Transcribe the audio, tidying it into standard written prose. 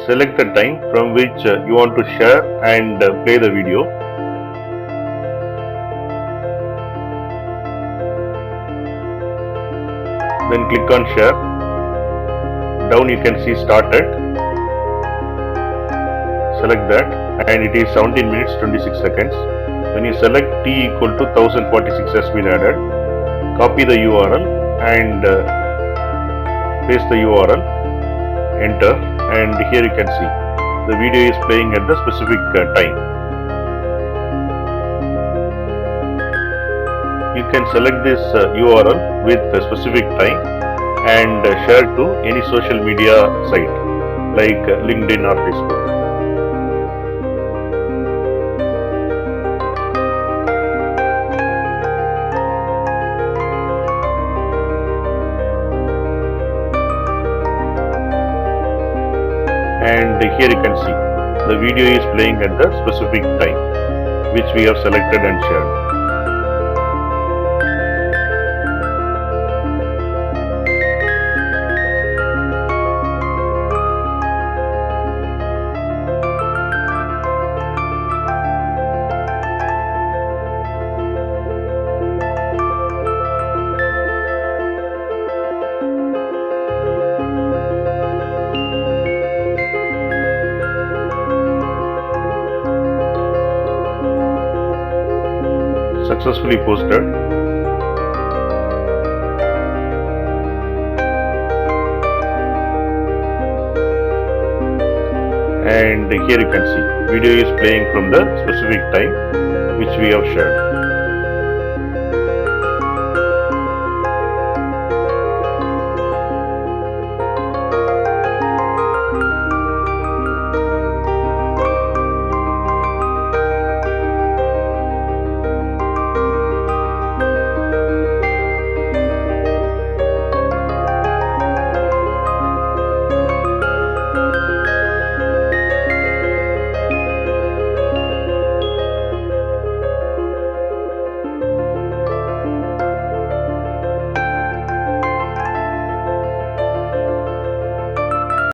select the time from which you want to share and play the video. Then click on share. Down you can see started. Select that and it is 17 minutes 26 seconds. When you select t equal to 1046 has been added, copy the URL and paste the URL, enter, and here you can see the video is playing at the specific time. You can select this URL with a specific time and share to any social media site like LinkedIn or Facebook. And here you can see the video is playing at the specific time which we have selected and shared. Successfully posted. And here you can see video is playing from the specific time which we have shared.